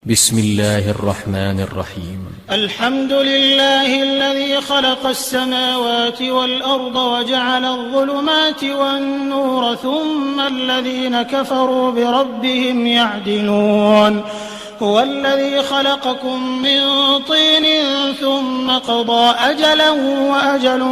بسم الله الرحمن الرحيم. الحمد لله الذي خلق السماوات والأرض وجعل الظلمات والنور ثم الذين كفروا بربهم يعدلون. هو الذي خلقكم من طين ثم قضى أجلا وأجل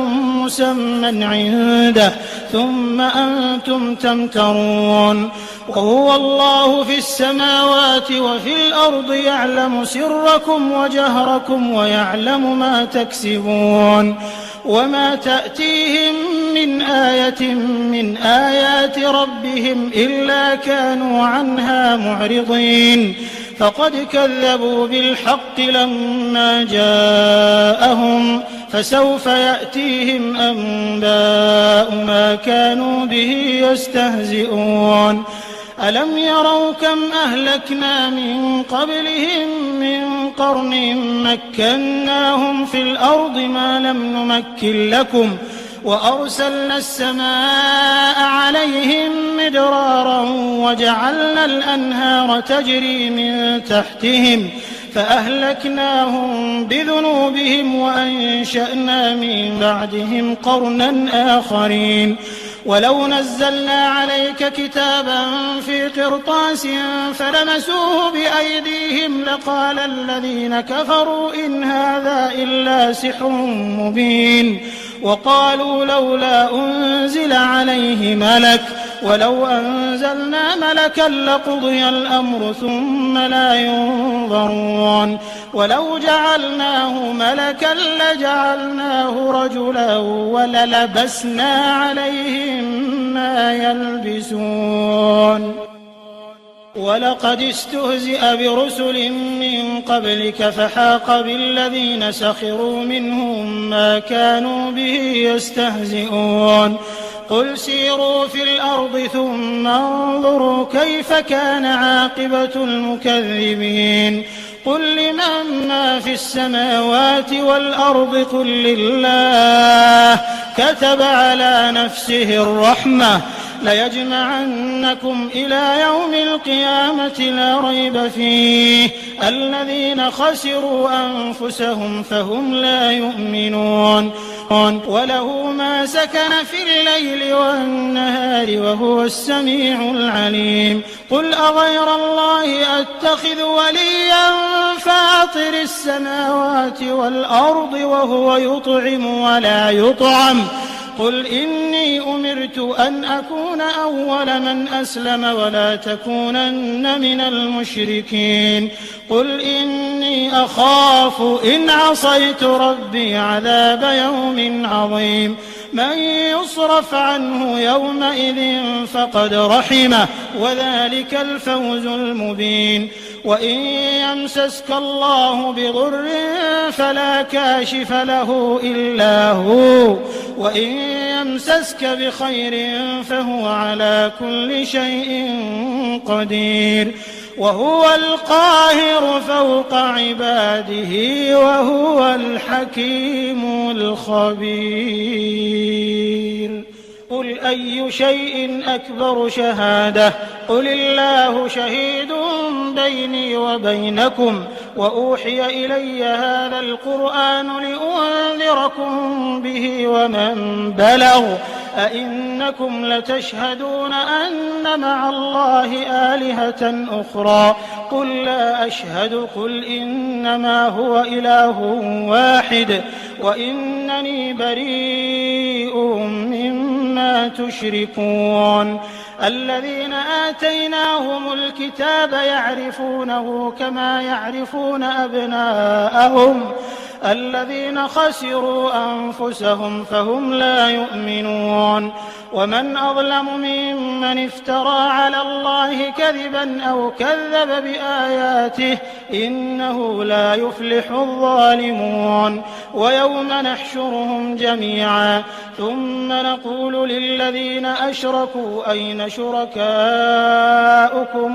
مسمى عنده ثم أنتم تمترون. وهو الله في السماوات وفي الأرض يعلم سركم وجهركم ويعلم ما تكسبون. وما تأتيهم من آية من آيات ربهم إلا كانوا عنها معرضين. فقد كذبوا بالحق لما جاءهم فسوف يأتيهم أنباء ما كانوا به يستهزئون. ألم يروا كم أهلكنا من قبلهم من قرن مكناهم في الأرض ما لم نمكن لكم وأرسلنا السماء عليهم مدرارا وجعلنا الأنهار تجري من تحتهم فأهلكناهم بذنوبهم وأنشأنا من بعدهم قرنا آخرين. ولو نزلنا عليك كتابا في قرطاس فلمسوه بأيديهم لقال الذين كفروا إن هذا إلا سحر مبين. وقالوا لولا أنزل عليه ملك ولو أنزلنا ملكا لقضي الأمر ثم لا ينظرون. ولو جعلناه ملكا لجعلناه رجلا وللبسنا عليهم ما يلبسون. ولقد استهزئ برسل من قبلك فحاق بالذين سخروا منهم ما كانوا به يستهزئون. قل سيروا في الأرض ثم انظروا كيف كان عاقبة المكذبين. قل لمن ما في السماوات والأرض قل لله كتب على نفسه الرحمة ليجمعنكم إلى يوم القيامة لا ريب فيه الذين خسروا أنفسهم فهم لا يؤمنون. وله ما سكن في الليل والنهار وهو السميع العليم. قل أغير الله أتخذ وليا فاطر السماوات والأرض وهو يطعم ولا يطعم. قل إني أمرت أن أكون أول من أسلم ولا تكونن من المشركين. قل إني أخاف إن عصيت ربي عذاب يوم عظيم. من يصرف عنه يومئذ فقد رحمه وذلك الفوز المبين. وإن يمسسك الله بضر فلا كاشف له إلا هو وإن يمسسك بخير فهو على كل شيء قدير. وهو القاهر فوق عباده وهو الحكيم الخبير. قل أي شيء أكبر شهادة قل الله شهيد بيني وبينكم وأوحي إلي هذا القرآن لأنذركم به ومن بلغ أئنكم لتشهدون أن مع الله آلهة أخرى قل لا أشهد قل إنما هو إله واحد وإنني بريء مما تشركون. الذين آتيناهم الكتاب يعرفونه كما يعرفون أبناءهم الذين خسروا أنفسهم فهم لا يؤمنون. ومن أظلم ممن افترى على الله كذبا أو كذب بآياته إنه لا يفلح الظالمون. ويوم نحشرهم جميعا ثم نقول للذين أشركوا أين شركاؤكم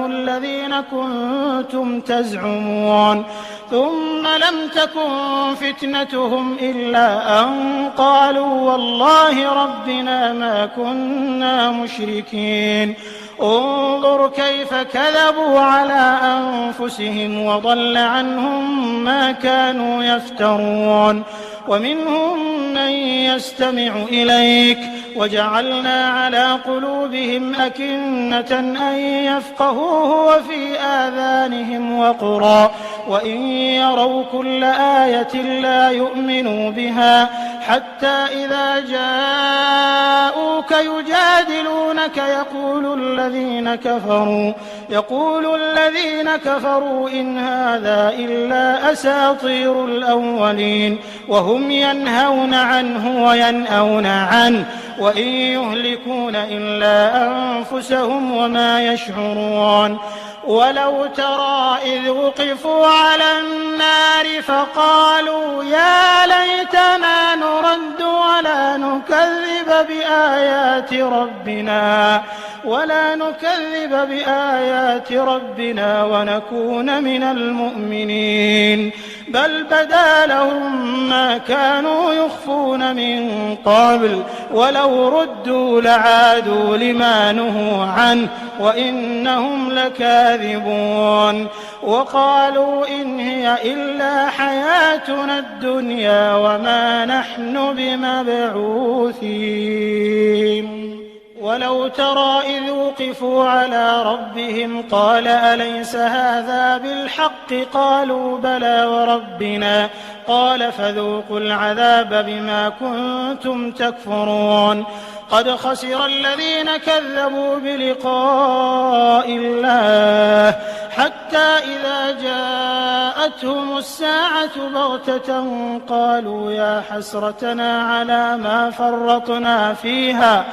الذين كنتم تزعمون ثم لم تكن فتنتهم إلا أن قالوا والله ربنا ما كنا مشركين. انظر كيف كذبوا على أنفسهم وضل عنهم ما كانوا يفترون ومنهم من يستمع إليك وجعلنا على قلوبهم أكنة أن يفقهوه وفي آذانهم وقرا وإن يروا كل آية لا يؤمنوا بها حتى إذا جاءوك يجادلونك يقول الذين كفروا إن هذا إلا أساطير الأولين وهم ينهون عنه وينأون عنه وإن يهلكون إلا أنفسهم وما يشعرون ولو ترى إذ وقفوا على النار فقالوا يا ليتنا نرد ولا نكذب بآيات ربنا ونكون من المؤمنين بل بدا لهم ما كانوا يخفون من قبل ولو ردوا لعادوا لما نهوا عنه وإنهم لكاذبون وقالوا إن هي إلا حياتنا الدنيا وما نحن بمبعوثين ولو ترى إذ وقفوا على ربهم قال أليس هذا بالحق قالوا بلى وربنا قال فذوقوا العذاب بما كنتم تكفرون قد خسر الذين كذبوا بلقاء الله حتى إذا جاءتهم الساعة بغتة قالوا يا حسرتنا على ما فرطنا فيها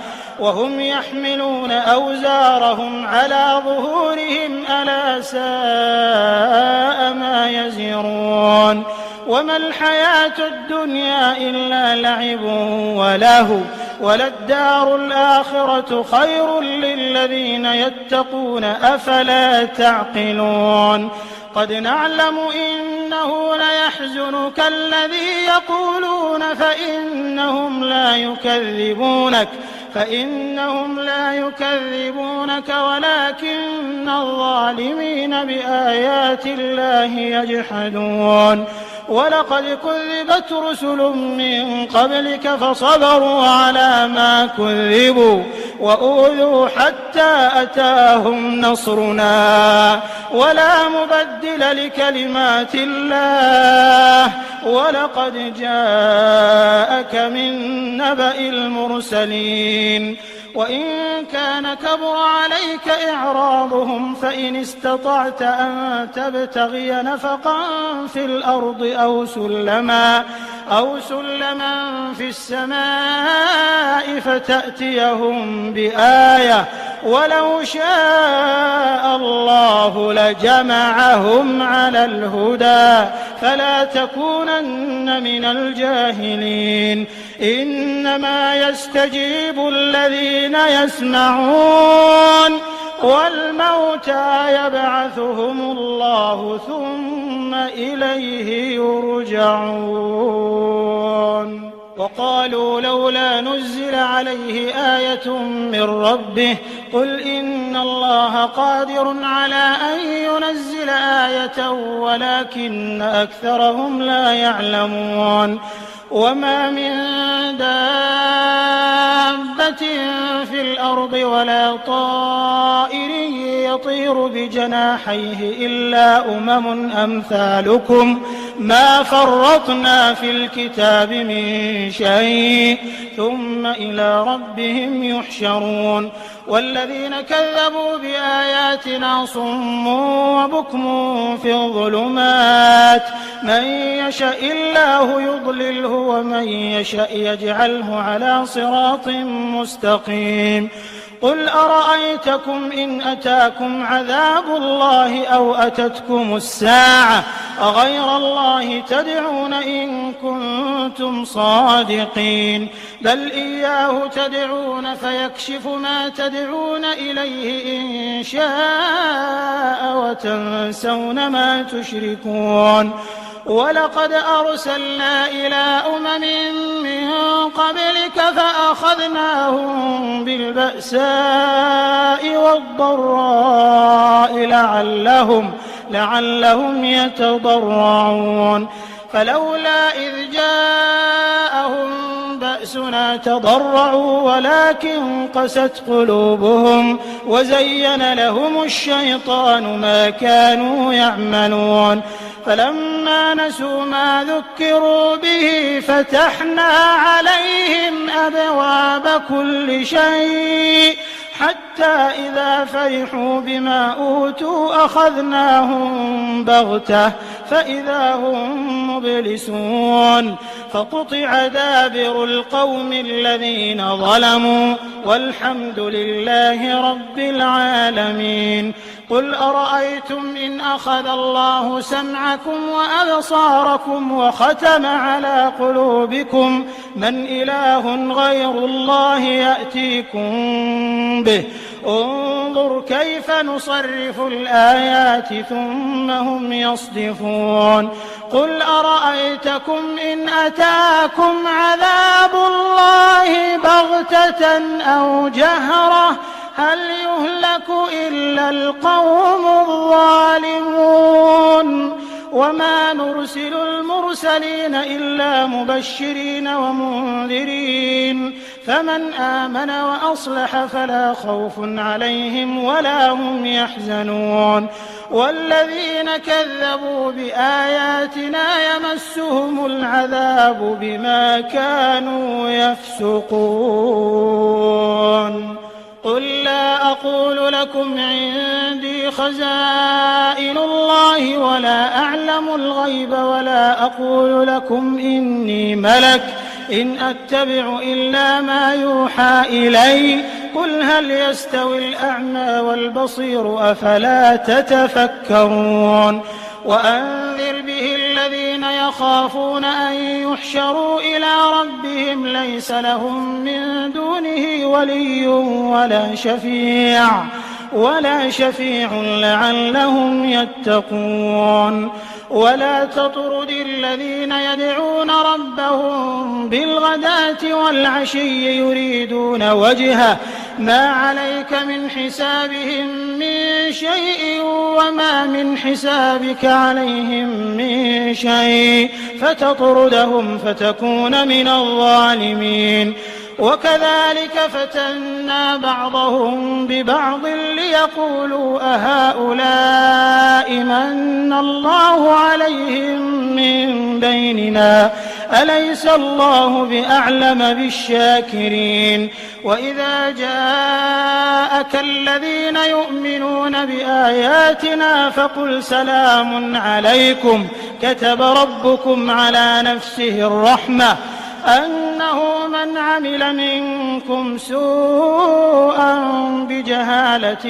وهم يحملون أوزارهم على ظهورهم ألا ساء ما يزرون وما الحياة الدنيا إلا لعب ولهو وللدار الآخرة خير للذين يتقون أفلا تعقلون قد نعلم إنه ليحزنك الذي يقولون فإنهم لا يكذبونك ولكن الظالمين بآيات الله يجحدون ولقد كذبت رسل من قبلك فصبروا على ما كذبوا وأوذوا حتى أتاهم نصرنا ولا مبدل لكلمات الله ولقد جاءك من نبأ المرسلين وإن كان كبر عليك إعراضهم فإن استطعت أن تبتغي نفقا في الأرض أو سلما في السماء فتأتيهم بآية ولو شاء الله لجمعهم على الهدى فلا تكونن من الجاهلين إنما يستجيب الذين يسمعون والموتى يبعثهم الله ثم إليه يرجعون وقالوا لولا نزل عليه آية من ربه قل إن الله قادر على أن ينزل آية ولكن أكثرهم لا يعلمون وما من دابة في الأرض ولا طائر يطير بجناحيه إلا أمم أمثالكم ما فرطنا في الكتاب من شيء ثم إلى ربهم يحشرون والذين كذبوا بآياتنا صم وبكم في الظلمات من يشاء الله يضلله ومن يشاء يجعله على صراط مستقيم قل أرأيتكم إن أتاكم عذاب الله أو أتتكم الساعة أغير الله تدعون إن كنتم صادقين بل إياه تدعون فيكشف ما تدعون إليه إن شاء وتنسون ما تشركون ولقد أرسلنا إلى أمم من قبلك فأخذناهم بالبأساء والضراء لعلهم يتضرعون فلولا إذ جاءهم بأسنا تضرعوا ولكن قست قلوبهم وزين لهم الشيطان ما كانوا يعملون فلما نسوا ما ذكروا به فتحنا عليهم أبواب كل شيء حتى إذا فرحوا بما أوتوا أخذناهم بغتة فإذا هم مبلسون فقطع دابر القوم الذين ظلموا والحمد لله رب العالمين قل أرأيتم إن أخذ الله سمعكم وأبصاركم وختم على قلوبكم من إله غير الله يأتيكم به انظر كيف نصرف الآيات ثم هم يصدفون قل أرأيتكم إن أتاكم عذاب الله بغتة أو جهرة هل يهلك إلا القوم الظالمون وما نرسل المرسلين إلا مبشرين ومنذرين فمن آمن وأصلح فلا خوف عليهم ولا هم يحزنون والذين كذبوا بآياتنا يمسهم العذاب بما كانوا يفسقون قل لا أقول لكم عندي خزائن الله ولا أعلم الغيب ولا أقول لكم إني ملك إن أتبع إلا ما يوحى إلي قل هل يستوي الأعمى والبصير أفلا تتفكرون وأنذر به الذين يخافون أن يحشروا إلى ربهم ليس لهم من دونه ولي ولا شفيع لعلهم يتقون ولا تطرد الذين يدعون ربهم بالغداة والعشي يريدون وجهه ما عليك من حسابهم من شيء وما من حسابك عليهم من شيء فتطردهم فتكون من الظالمين وكذلك فتنا بعضهم ببعض ليقولوا أهؤلاء من الله عليهم من بيننا أليس الله بأعلم بالشاكرين وإذا جاءك الذين يؤمنون بآياتنا فقل سلام عليكم كتب ربكم على نفسه الرحمة أنه من عمل منكم سوءا بجهالة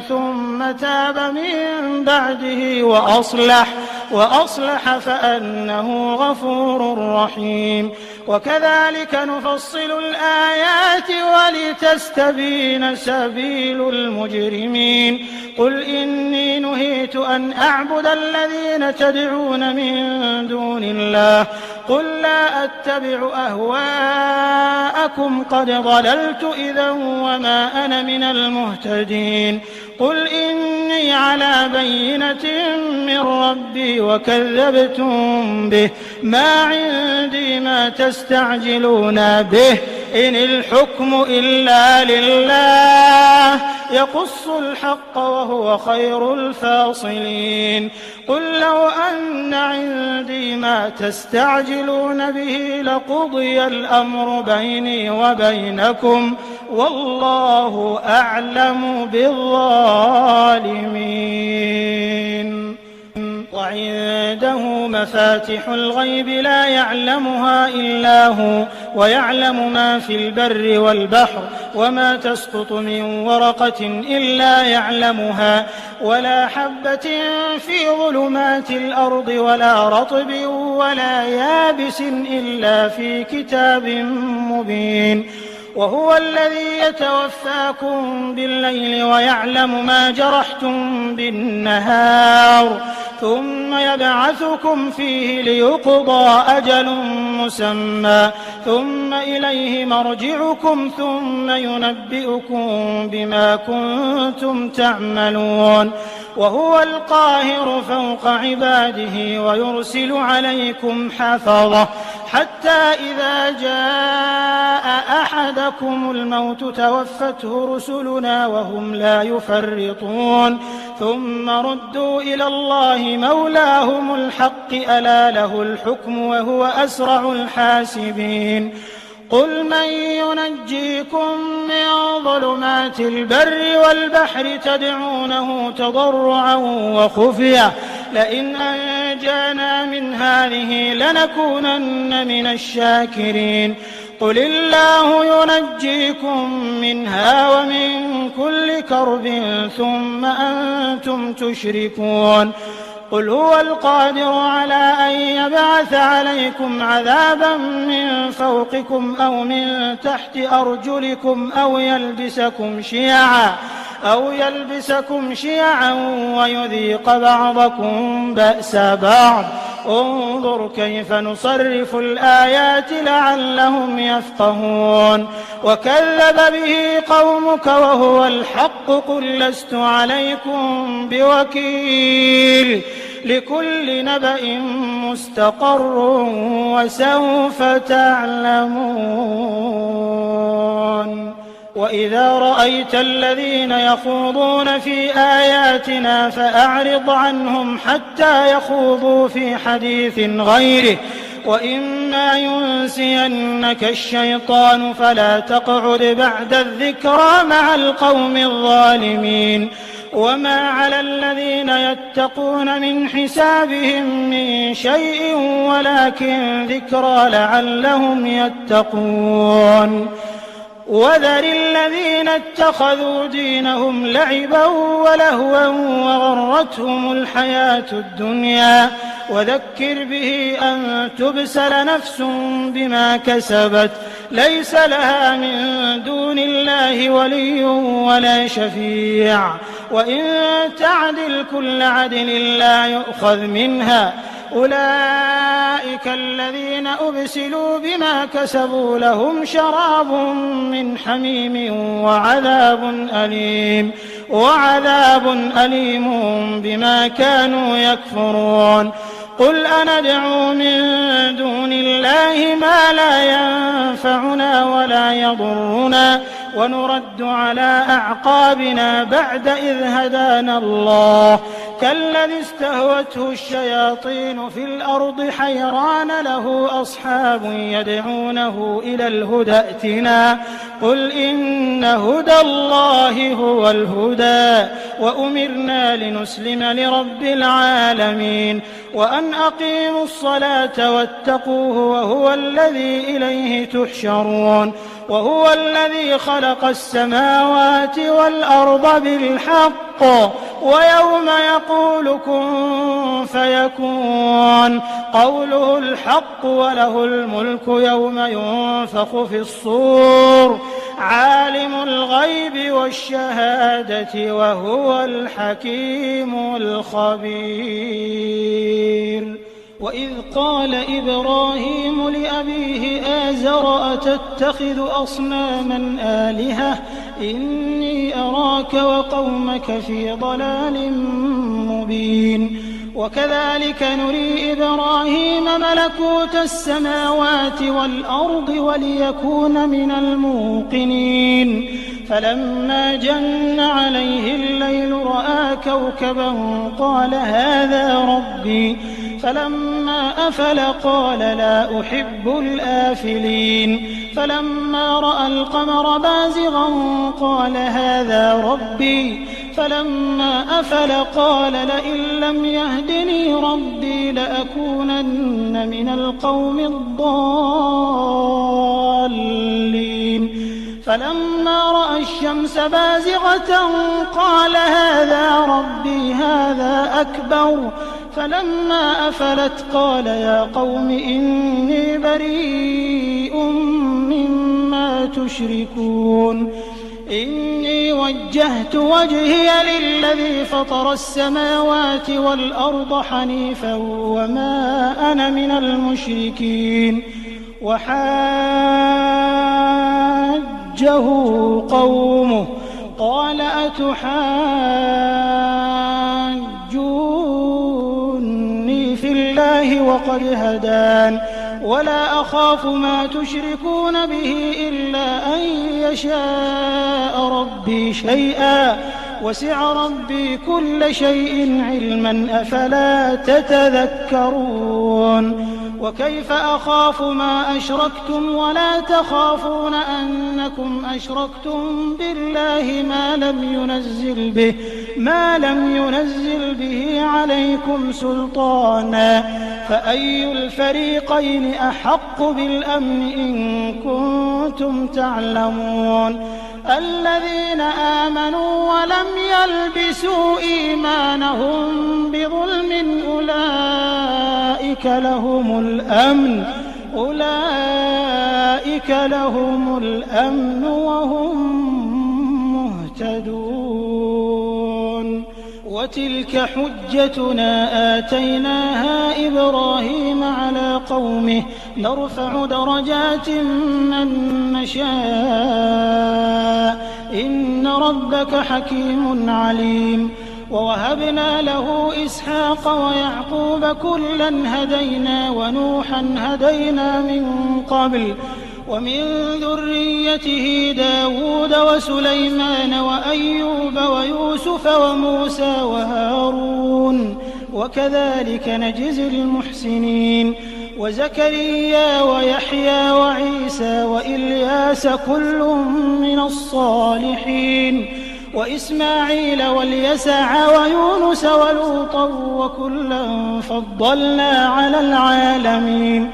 ثم تاب من بعده وأصلح فأنه غفور رحيم وكذلك نفصل الآيات ولتستبين سبيل المجرمين قل إني نهيت أن أعبد الذين تدعون من دون الله قل لا أتبع أهواءكم قد ضللت إذا وما أنا من المهتدين قل إني على بينة من ربي وكذبتم به ما عندي ما تستعجلون به إن الحكم إلا لله يقص الحق وهو خير الفاصلين قل لو أن عندي ما تستعجلون به لقضي الأمر بيني وبينكم والله أعلم بالظالمين وعنده مفاتح الغيب لا يعلمها إلا هو ويعلم ما في البر والبحر وما تسقط من ورقة إلا يعلمها ولا حبة في ظلمات الأرض ولا رطب ولا يابس إلا في كتاب مبين وهو الذي يتوفاكم بالليل ويعلم ما جرحتم بالنهار ثم يبعثكم فيه ليقضى أجل مسمى ثم إليه مرجعكم ثم ينبئكم بما كنتم تعملون وهو القاهر فوق عباده ويرسل عليكم حفظة حتى إذا جاء أحدكم الموت توفته رسلنا وهم لا يفرطون ثم ردوا إلى الله مولاهم الحق ألا له الحكم وهو أسرع الحاسبين قل من ينجيكم من ظلمات البر والبحر تدعونه تضرعا وخفيا لئن أنجانا من هذه لنكونن من الشاكرين قل الله ينجيكم منها ومن كل كرب ثم أنتم تشركون قل هو القادر على أن يبعث عليكم عذابا من فوقكم أو من تحت أرجلكم أو يلبسكم شيعا ويذيق بعضكم بأس بعض انظر كيف نصرف الآيات لعلهم يفقهون وكذب به قومك وهو الحق قل لست عليكم بوكيل لكل نبأ مستقر وسوف تعلمون وإذا رأيت الذين يخوضون في آياتنا فأعرض عنهم حتى يخوضوا في حديث غيره وإما ينسينك الشيطان فلا تقعد بعد الذكرى مع القوم الظالمين وما على الذين يتقون من حسابهم من شيء ولكن ذكرى لعلهم يتقون وذر الذين اتخذوا دينهم لعبا ولهوا وغرتهم الحياة الدنيا وذكر به أن تبسل نفس بما كسبت ليس لها من دون الله ولي ولا شفيع وإن تعدل كل عدل لا يؤخذ منها أولئك الذين أبسلوا بما كسبوا لهم شراب من حميم وعذاب أليم بما كانوا يكفرون قل أندعو من دون الله ما لا ينفعنا ولا يضرنا ونرد على أعقابنا بعد إذ هدانا الله كالذي استهوته الشياطين في الأرض حيران له أصحاب يدعونه إلى الهدى ائتنا قل إن هدى الله هو الهدى وأمرنا لنسلم لرب العالمين وأن أقيموا الصلاة واتقوه وهو الذي إليه تحشرون وهو الذي خلق السماوات والأرض بالحق ويوم يقول كن فيكون قوله الحق وله الملك يوم ينفخ في الصور عالم الغيب والشهادة وهو الحكيم الخبير وإذ قال إبراهيم لأبيه آزر أتتخذ أصناما آلهة إني أراك وقومك في ضلال مبين وكذلك نري إبراهيم ملكوت السماوات والأرض وليكون من الموقنين فلما جن عليه الليل رأى كوكبا قال هذا ربي فلما أفل قال لا أحب الآفلين فلما رأى القمر بازغا قال هذا ربي فلما أفل قال لئن لم يهدني ربي لأكونن من القوم الضالين فلما رأى الشمس بازغة قال هذا ربي هذا أكبر فلما أفلت قال يا قوم إني بريء مما تشركون إني وجهت وجهي للذي فطر السماوات والأرض حنيفا وما أنا من المشركين. وحاجه قومه قال أتحاجوني في الله وقد هدان ولا أخاف ما تشركون به إلا أن يشاء ربي شيئا وسع ربي كل شيء علما أفلا تتذكرون. وكيف أخاف ما أشركتم ولا تخافون أنكم أشركتم بالله ما لم ينزل به عليكم سلطانا فأي الفريقين أحق بالأمن إن كنتم تعلمون. الذين آمنوا ولم يلبسوا إيمانهم بظلم أولئك لهم الأمن وهم مهتدون. وتلك حجتنا آتيناها إبراهيم على قومه نرفع درجات من نشاء إن ربك حكيم عليم. ووهبنا له إسحاق ويعقوب كلا هدينا ونوحا هدينا من قبل ومن ذريته داود وسليمان وأيوب ويوسف وموسى وهارون وكذلك نجزي المحسنين. وزكريا ويحيى وعيسى وإلياس كل من الصالحين وإسماعيل واليسع ويونس ولوطا وكلا فضلنا على العالمين.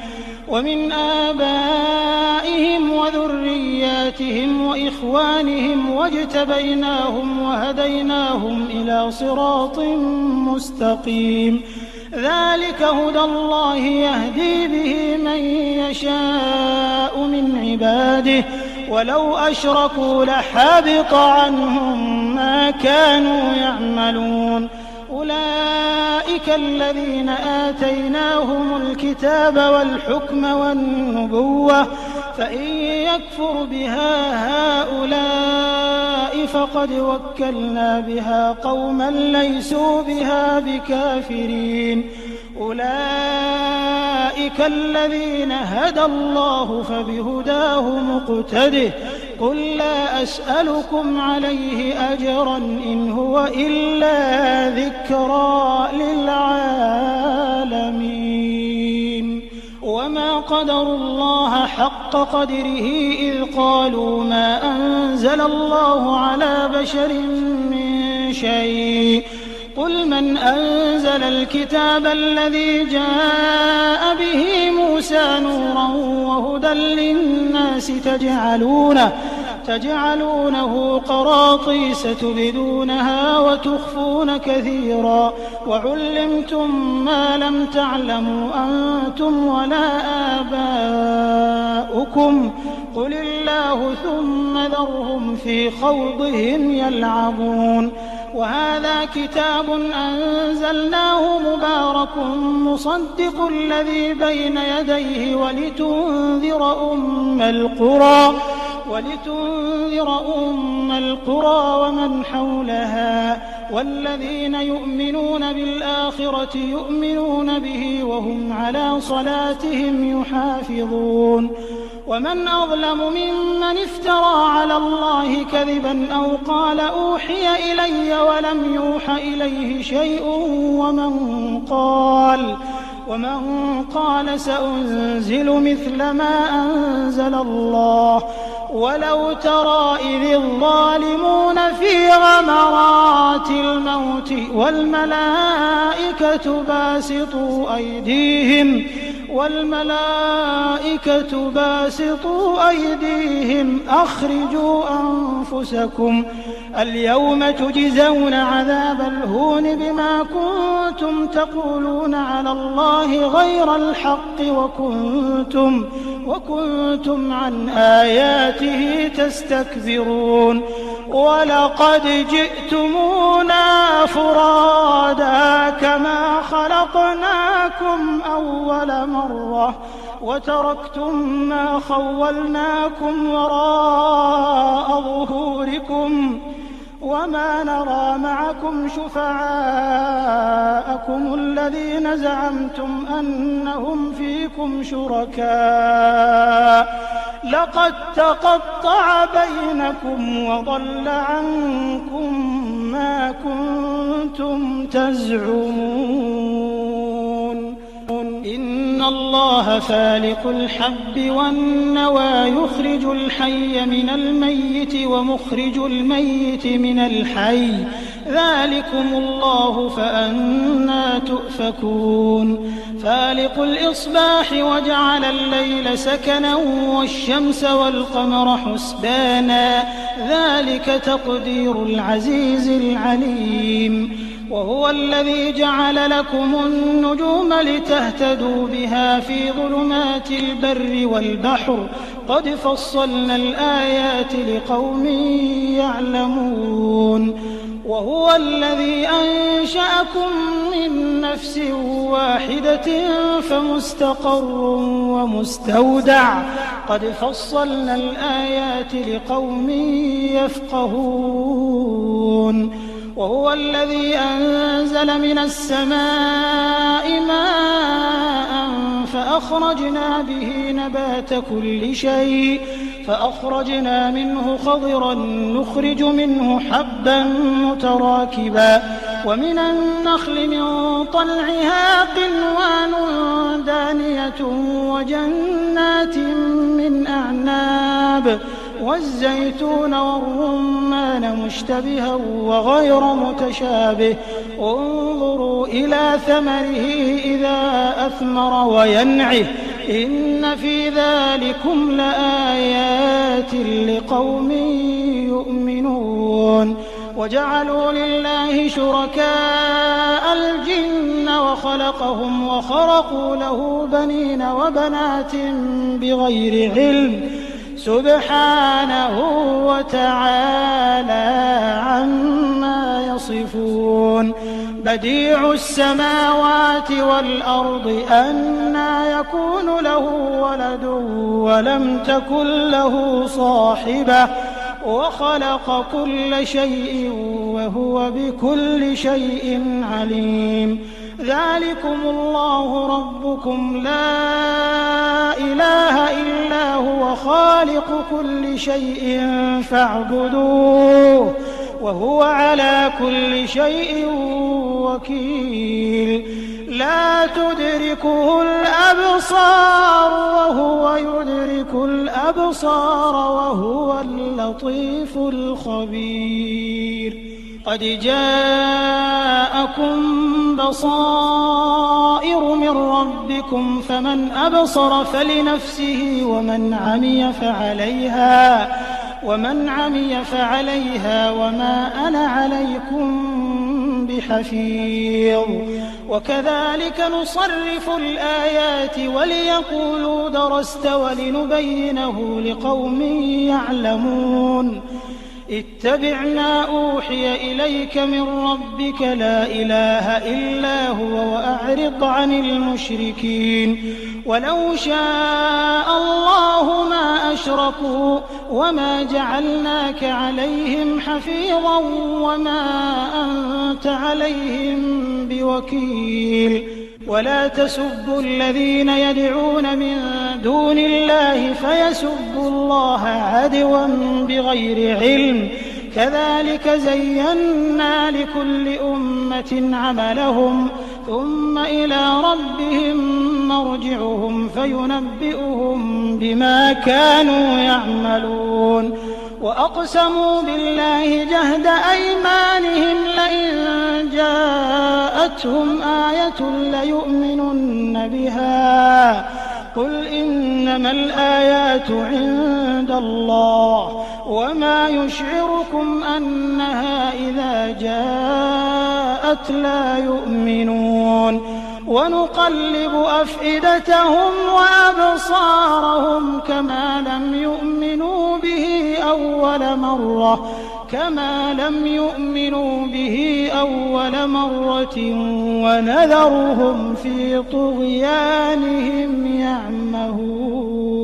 ومن آبائهم وذرياتهم وإخوانهم واجتبيناهم وهديناهم إلى صراط مستقيم. ذلك هدى الله يهدي به من يشاء من عباده ولو أشركوا لحبط عنهم ما كانوا يعملون. أولئك الذين آتيناهم الكتاب والحكم والنبوة فإن يكفر بها هؤلاء فقد وكلنا بها قوما ليسوا بها بكافرين. أولئك الذين هدى الله فبهداه مقتده قل لا أسألكم عليه أجرا إن هو إلا ذكرى للعالمين. وما قدروا الله حق قدره إذ قالوا ما أنزل الله على بشر من شيء قل من أنزل الكتاب الذي جاء به موسى نورا وهدى للناس تجعلونه قراطيس تبدونها وتخفون كثيرا وعلمتم ما لم تعلموا أنتم ولا آباؤكم قل الله ثم ذرهم في خوضهم يلعبون. وهذا كتاب أنزلناه مبارك مصدق الذي بين يديه ولتنذر أم القرى ومن حولها والذين يؤمنون بالآخرة يؤمنون به وهم على صلاتهم يحافظون. ومن أظلم ممن افترى على الله كذبا أو قال أوحي إلي ولم يوح إليه شيء ومن قال سأنزل مثل ما أنزل الله ولو ترى إذ الظالمون في غمرات الموت والملائكة باسطوا أيديهم أخرجوا أنفسكم اليوم تجزون عذاب الهون بما كنتم تقولون على الله غير الحق وكنتم عن آياته آياته تستكبرون ولقد جئتمونا فرادا كما خلقناكم أول مرة وتركتم ما خولناكم وراء ظهوركم وما نرى معكم شفعاءكم الذين زعمتم أنهم فيكم شركاء لقد تقطع بينكم وضل عنكم ما كنتم تزعمون إن الله فالق الحب والنوى يخرج الحي من الميت ومخرج الميت من الحي ذلكم الله فأنى تؤفكون فالق الإصباح وجعل الليل سكنا والشمس والقمر حسبانا ذلك تقدير العزيز العليم وهو الذي جعل لكم النجوم لتهتدوا بها في ظلمات البر والبحر قد فصلنا الآيات لقوم يعلمون وهو الذي أنشأكم من نفس واحدة فمستقر ومستودع قد فصلنا الآيات لقوم يفقهون وهو الذي أنزل من السماء ماء فأخرجنا به نبات كل شيء فأخرجنا منه خضرا نخرج منه حبا متراكبا ومن النخل من طلعها قنوان دانية وجنات من أعناب والزيتون والرمان مشتبها وغير متشابه انظروا إلى ثمره إذا أثمر وينعه إن في ذلكم لآيات لقوم يؤمنون وجعلوا لله شركاء الجن وخلقهم وخرقوا له بنين وبنات بغير علم سبحانه وتعالى عما يصفون بديع السماوات والأرض أنى يكون له ولد ولم تكن له صاحبة وخلق كل شيء وهو بكل شيء عليم ذلكم الله ربكم لا إله إلا هو خالق كل شيء فاعبدوه وهو على كل شيء وكيل لا تدركه الأبصار وهو يدرك الأبصار وهو اللطيف الخبير قد جاءكم بصائر من ربكم فمن أبصر فلنفسه ومن عمي فعليها وما أنا عليكم بحفيظ وكذلك نصرف الآيات وليقولوا درست ولنبينه لقوم يعلمون اتبع ما أوحي إليك من ربك لا إله إلا هو وأعرض عن المشركين ولو شاء الله ما أشركوا وما جعلناك عليهم حفيظا وما أنت عليهم بوكيل ولا تسبوا الذين يدعون من دون الله فيسبوا الله عدوا بغير علم كذلك زينا لكل أمة عملهم ثم إلى ربهم مرجعهم فينبئهم بما كانوا يعملون وأقسموا بالله جهد أيمانهم لئن جاءتهم آية ليؤمنن بها قل إنما الآيات عند الله وما يشعركم أنها إذا جاءت لا يؤمنون ونقلب أفئدتهم وأبصارهم كما لم يؤمنوا به أول مرة ونذرهم في طغيانهم يعمهون.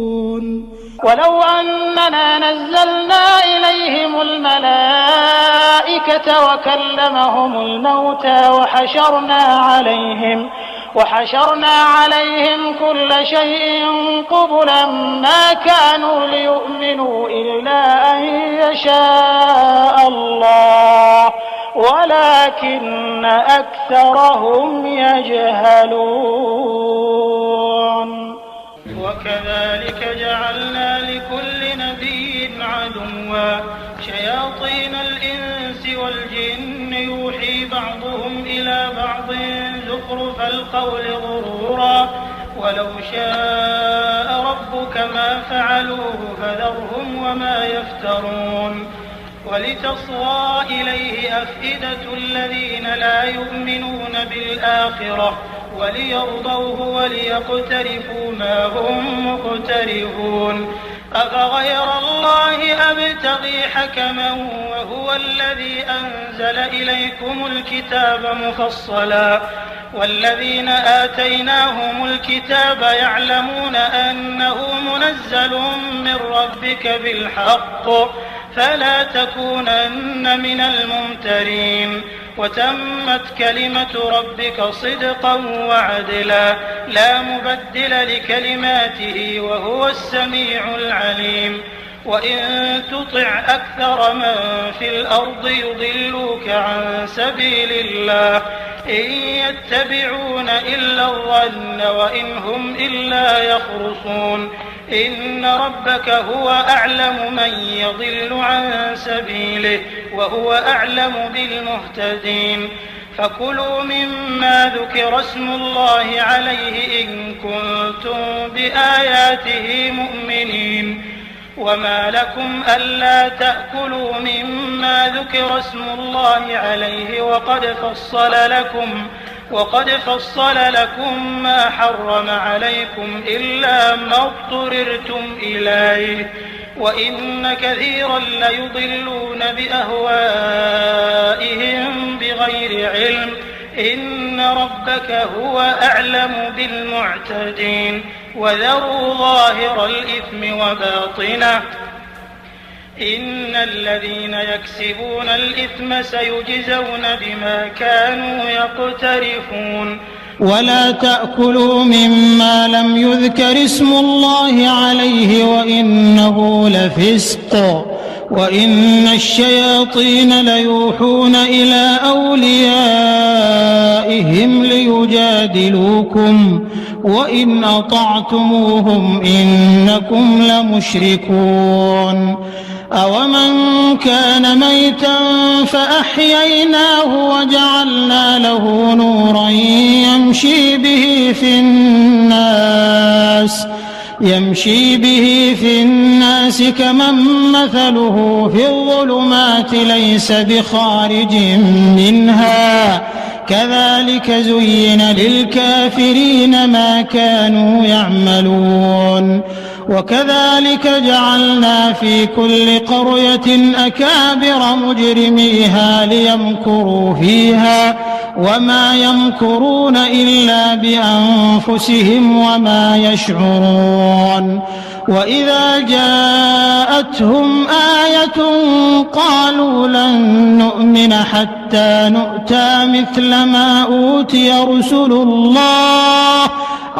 ولو أننا نزلنا إليهم الملائكة وكلمهم الموتى وحشرنا عليهم كل شيء قبلا ما كانوا ليؤمنوا إلا أن يشاء الله ولكن أكثرهم يجهلون. وكذلك جعلنا لكل نبي عدوا شياطين الإنس والجن يوحي بعضهم إلى بعض زخرف القول غرورا ولو شاء ربك ما فعلوه فذرهم وما يفترون. ولتصغى إليه أفئدة الذين لا يؤمنون بالآخرة وليرضوه وليقترفوا ما هم مقترفون. أفغير الله أبتغي حكما وهو الذي أنزل إليكم الكتاب مفصلا والذين آتيناهم الكتاب يعلمون أنه منزل من ربك بالحق فلا تكونن من الممترين. وتمت كلمة ربك صدقا وعدلا لا مبدل لكلماته وهو السميع العليم. وإن تطع أكثر من في الأرض يضلوك عن سبيل الله إن يتبعون إلا الظن وإن هم إلا يخرصون. إن ربك هو أعلم من يضل عن سبيله وهو أعلم بالمهتدين. فكلوا مما ذكر اسم الله عليه إن كنتم بآياته مؤمنين. وما لكم ألا تأكلوا مما ذكر اسم الله عليه وقد فصل لكم ما حرم عليكم إلا ما اضطررتم إليه وإن كثيرا ليضلون بأهوائهم بغير علم. إن ربك هو أعلم بالمعتدين. وذروا ظاهر الإثم وباطنه إن الذين يكسبون الإثم سيجزون بما كانوا يقترفون. ولا تأكلوا مما لم يذكر اسم الله عليه وإنه لفسق وإن الشياطين ليوحون إلى أوليائهم ليجادلوكم وإن أطعتموهم إنكم لمشركون. أومن كان ميتا فأحييناه وجعلنا له نورا يمشي به في الناس كمن مثله في الظلمات ليس بخارج منها كذلك زين للكافرين ما كانوا يعملون. وكذلك جعلنا في كل قرية أكابر مجرميها ليمكروا فيها وما يمكرون إلا بأنفسهم وما يشعرون. وإذا جاءتهم آية قالوا لن نؤمن حتى نؤتى مثل ما أوتي رسل الله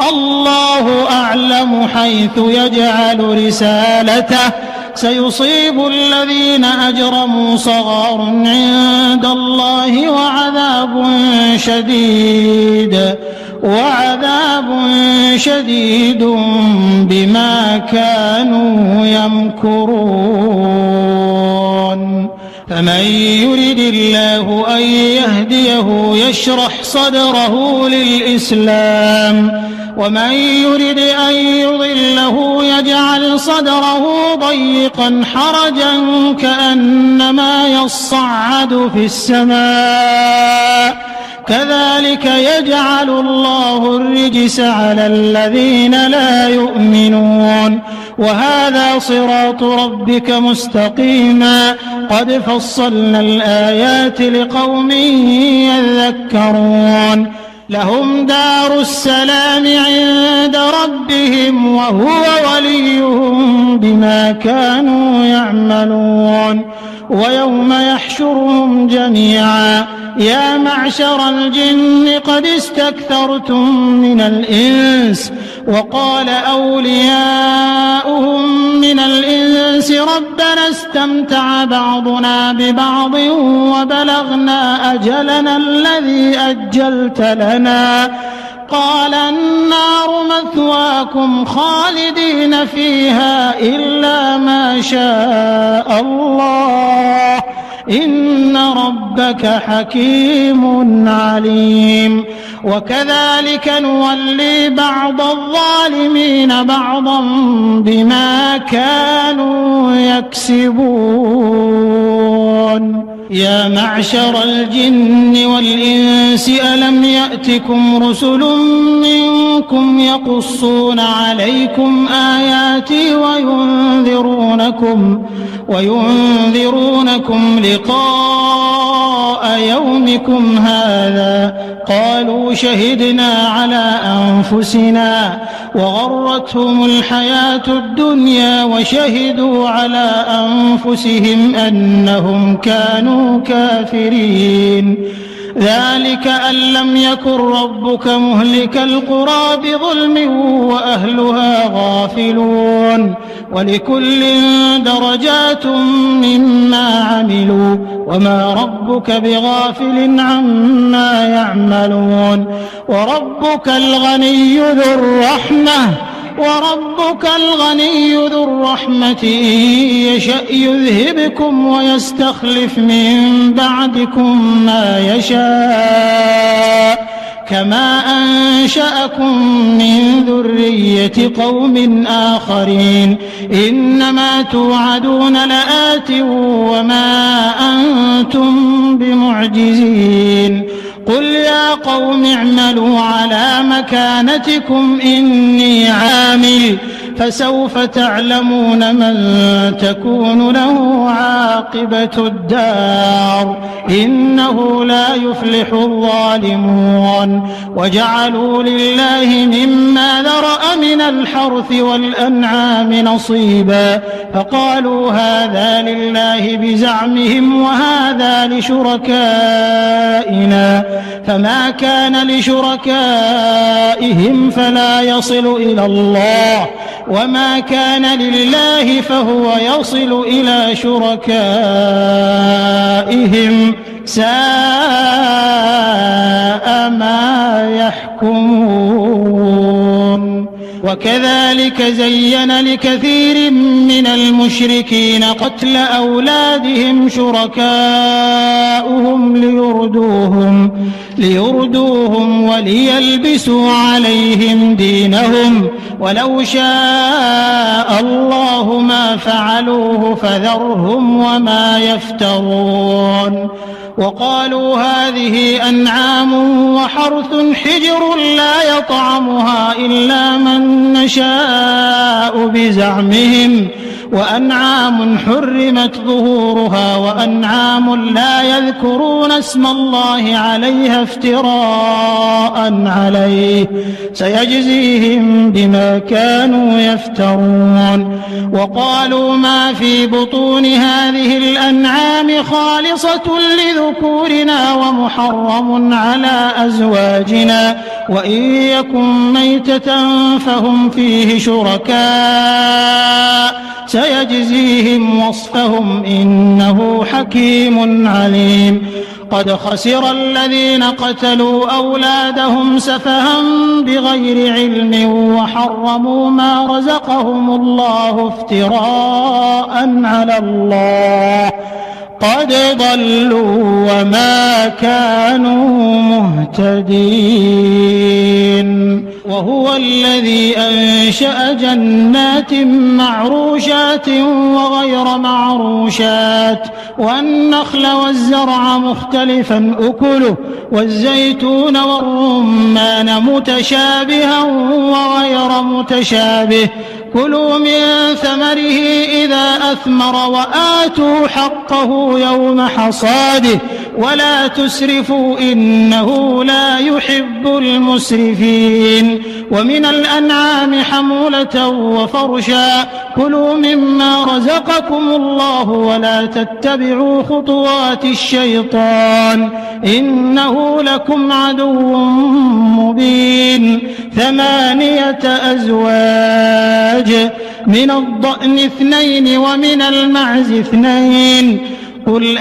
الله أعلم حيث يجعل رسالته سيصيب الذين أجرموا صغار عند الله وعذاب شديد بما كانوا يمكرون. فمن يرد الله أن يهديه يشرح صدره للإسلام ومن يرد أن يضله يجعل صدره ضيقا حرجا كأنما يصعد في السماء كذلك يجعل الله الرجس على الذين لا يؤمنون وهذا صراط ربك مستقيما قد فصلنا الآيات لقوم يذكرون لهم دار السلام عند ربهم وهو وليهم بما كانوا يعملون ويوم يحشرهم جميعا يا معشر الجن قد استكثرتم من الإنس وقال أولياؤهم من الإنس ربنا استمتع بعضنا ببعض وبلغنا أجلنا الذي أجلت لنا قال النار مثواكم خالدين فيها إلا ما شاء الله إن ربك حكيم عليم وكذلك نولي بعض الظالمين بعضا بما كانوا يكسبون يا معشر الجن والإنس ألم يأتكم رسل منكم يقصون عليكم آياتي وينذرونكم لقاء يومكم هذا قالوا شهدنا على أنفسنا وغرتهم الحياة الدنيا وشهدوا على أنفسهم أنهم كانوا كافرين ذلك أن لم يكن ربك مهلك القرى بظلم وأهلها غافلون ولكل درجات مما عملوا وما ربك بغافل عما يعملون وربك الغني ذو الرحمة إن يشأ يذهبكم ويستخلف من بعدكم ما يشاء كما أنشأكم من ذرية قوم آخرين إنما توعدون لآت وما أنتم بمعجزين قل يا قوم اعملوا على مكانتكم إني عامل فسوف تعلمون من تكون له عاقبة الدار إنه لا يفلح الظالمون وجعلوا لله مما ذرأ من الحرث والأنعام نصيبا فقالوا هذا لله بزعمهم وهذا لشركائنا فما كان لشركائهم فلا يصل إلى الله وما كان لله فهو يصل إلى شركائهم ساء ما يحكمون وكذلك زين لكثير من المشركين قتل أولادهم شركاؤهم ليردوهم وليلبسوا عليهم دينهم ولو شاء الله ما فعلوه فذرهم وما يفترون وقالوا هذه أنعام وحرث حجر لا يطعمها إلا من نشاء بزعمهم وأنعام حرمت ظهورها وأنعام لا يذكرون اسم الله عليها افتراء عليه سيجزيهم بما كانوا يفترون وقالوا ما في بطون هذه الأنعام خالصة لذكورنا ومحرم على أزواجنا وإن يكن ميتة فهم فيه شركاء سيجزيهم وصفهم إنه حكيم عليم قد خسر الذين قتلوا أولادهم سفها بغير علم وحرموا ما رزقهم الله افتراء على الله قد ضلوا وما كانوا مهتدين وهو الذي أنشأ جنات معروشات وغير معروشات والنخل والزرع مختلفا أكله والزيتون والرمان متشابها وغير متشابه كلوا من ثمره إذا أثمر وآتوا حقه يوم حصاده ولا تسرفوا إنه لا يحب المسرفين ومن الأنعام حمولة وفرشا كلوا مما رزقكم الله ولا تتبعوا خطوات الشيطان إنه لكم عدو مبين 8 أزواج من الضأن 2 ومن المعز 2 قل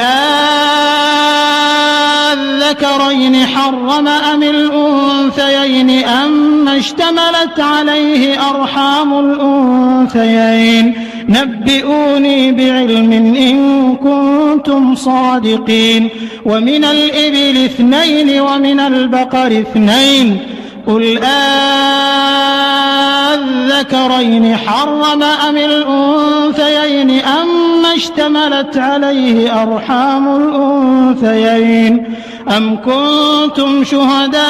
الذكرين حرم أم الأنثيين أما اشتملت عليه أرحام الأنثيين نبئوني بعلم إن كنتم صادقين ومن الإبل 2 ومن البقر 2 قل الذكرين حرم أم الأنثيين أما اشتملت عليه أرحام الأنثيين أم كنتم شهداء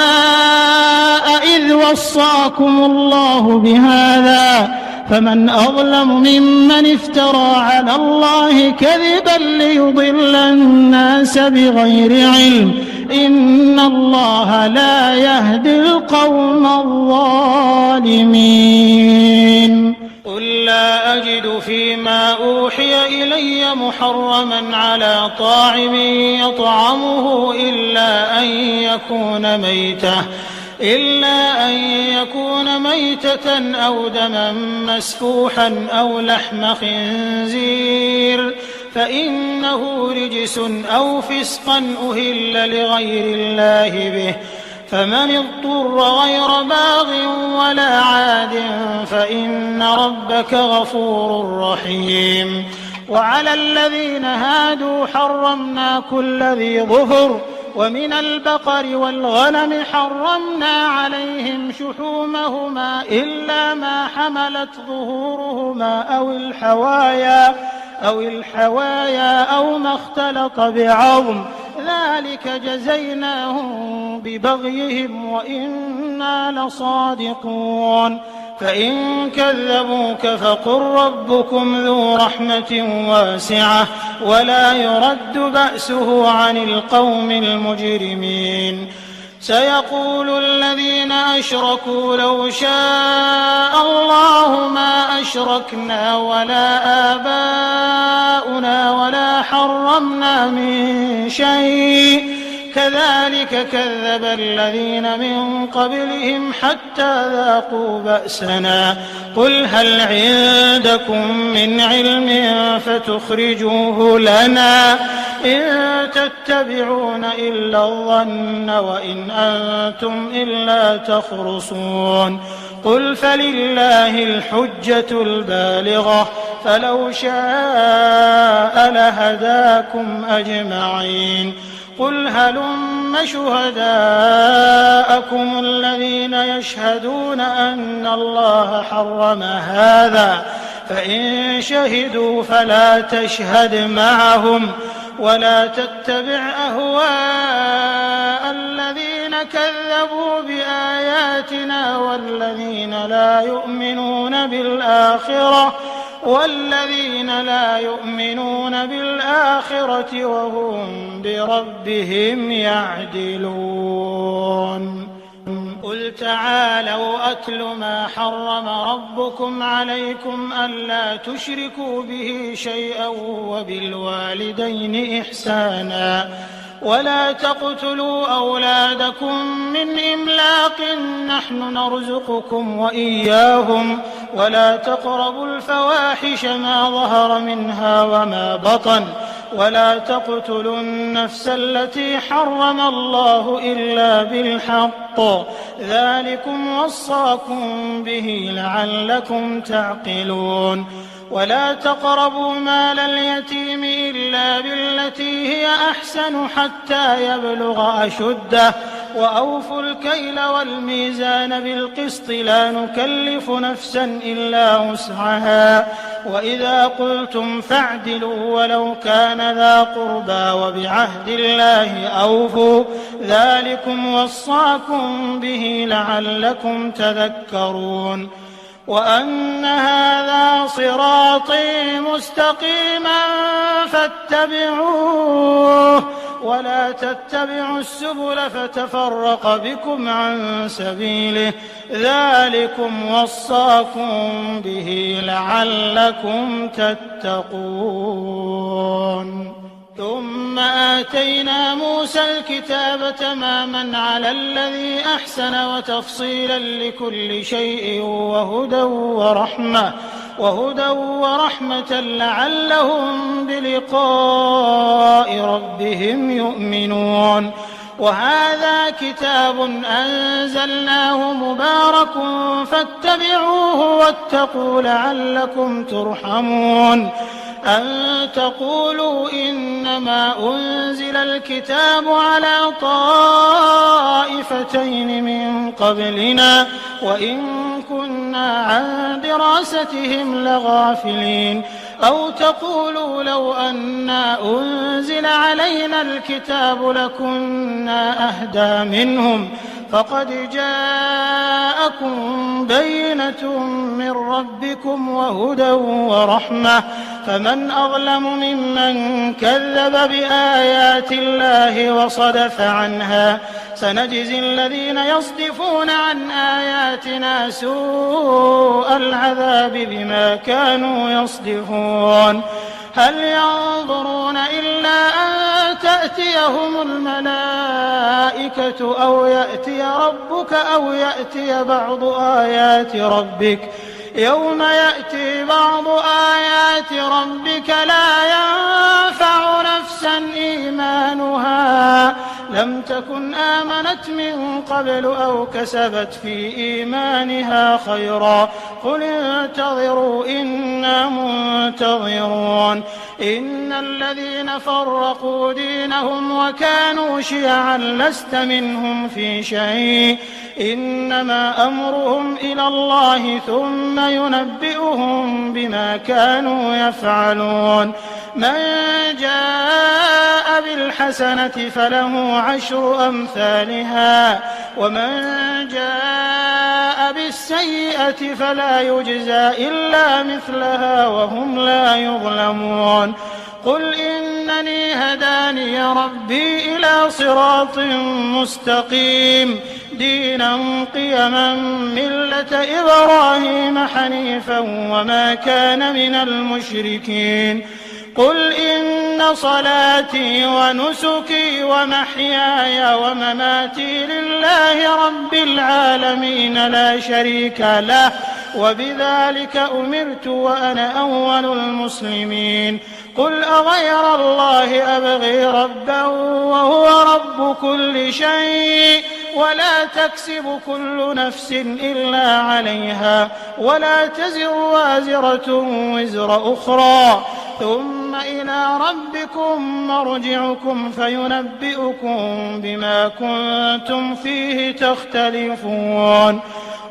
إذ وصاكم الله بهذا فمن أظلم ممن افترى على الله كذبا ليضل الناس بغير علم إن الله لا يهدي القوم الظالمين قل لا أجد فيما أوحي إلي محرما على طاعم يطعمه إلا أن يكون ميتة أو دما مسفوحا أو لحم خنزير فإنه رجس أو فسقا أهل لغير الله به فمن اضطر غير باغ ولا عاد فإن ربك غفور رحيم وعلى الذين هادوا حرمنا كل ذي ظفر ومن البقر والغنم حرمنا عليهم شحومهما إلا ما حملت ظهورهما أو الحوايا أو ما اختلط بعظم ذلك جزيناهم ببغيهم وإنا لصادقون فإن كذبوك فقل ربكم ذو رحمة واسعة ولا يرد بأسه عن القوم المجرمين سيقول الذين أشركوا لو شاء الله ما أشركنا ولا آباؤنا ولا حرمنا من شيء كذلك كذب الذين من قبلهم حتى ذاقوا بأسنا قل هل عندكم من علم فتخرجوه لنا إن تتبعون إلا الظن وإن أنتم إلا تخرصون قل فلله الحجة البالغة فلو شاء لهداكم أجمعين قل هلم شهداءكم الذين يشهدون أن الله حرم هذا فإن شهدوا فلا تشهد معهم ولا تتبع أهواء الذين كذبوا بآياتنا والذين لا يؤمنون بالآخرة وهم بربهم يعدلون قل تعالوا أتل ما حرم ربكم عليكم ألا تشركوا به شيئا وبالوالدين إحسانا ولا تقتلوا أولادكم من إملاق نحن نرزقكم وإياهم ولا تقربوا الفواحش ما ظهر منها وما بطن ولا تقتلوا النفس التي حرم الله إلا بالحق ذلكم وصاكم به لعلكم تعقلون ولا تقربوا مال اليتيم إلا بالتي هي أحسن حتى يبلغ أشده وأوفوا الكيل والميزان بالقسط لا نكلف نفسا إلا وسعها وإذا قلتم فاعدلوا ولو كان ذا قربى وبعهد الله أوفوا ذلكم وصاكم به لعلكم تذكرون وأن هذا صراطي مستقيما فاتبعوه ولا تتبعوا السبل فتفرق بكم عن سبيله ذلكم وصاكم به لعلكم تتقون ثم آتينا موسى الكتاب تماما على الذي أحسن وتفصيلا لكل شيء وهدى ورحمة لعلهم بلقاء ربهم يؤمنون وهذا كتاب أنزلناه مبارك فاتبعوه واتقوا لعلكم ترحمون أن تقولوا إنما أنزل الكتاب على طائفتين من قبلنا وإن كنا عن دراستهم لغافلين أو تقولوا لو أنا أنزل علينا الكتاب لكنا أهدى منهم فقد جاءكم بينة من ربكم وهدى ورحمة فمن أظلم ممن كذب بآيات الله وصدف عنها سنجزي الذين يصدفون عن آياتنا سوء العذاب بما كانوا يصدفون هل ينظرون إلا أن تأتيهم الملائكة أو يأتي ربك أو يأتي بعض آيات ربك يوم يأتي بعض آيات ربك لا ينفع نفسا إيمانها لم تكن آمنت من قبل أو كسبت في إيمانها خيرا قل انتظروا إنا منتظرون إن الذين فرقوا دينهم وكانوا شيعا لست منهم في شيء إنما أمرهم إلى الله ثم ينبئهم بما كانوا يفعلون من جاء بالحسنة فله عشر أمثالها ومن جاء بالسيئة فلا يجزى إلا مثلها وهم لا يظلمون قل إنني هداني ربي إلى صراط مستقيم دينا قيما ملة إبراهيم حنيفا وما كان من المشركين قل إن صلاتي ونسكي ومحياي ومماتي لله رب العالمين لا شريك له وبذلك أمرت وأنا أول المسلمين قل أغير الله أبغي ربا وهو رب كل شيء ولا تكسب كل نفس إلا عليها ولا تزر وازرة وزر أخرى ثم إلى ربكم مرجعكم فينبئكم بما كنتم فيه تختلفون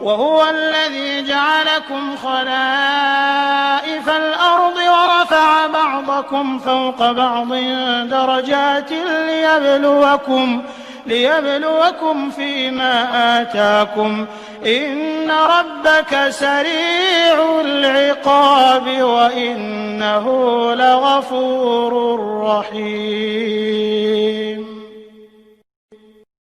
وهو الذي جعلكم خلائف الأرض ورفع بعضكم فوق بعض درجات ليبلوكم فيما آتاكم إن ربك سريع العقاب وإنه لغفور رحيم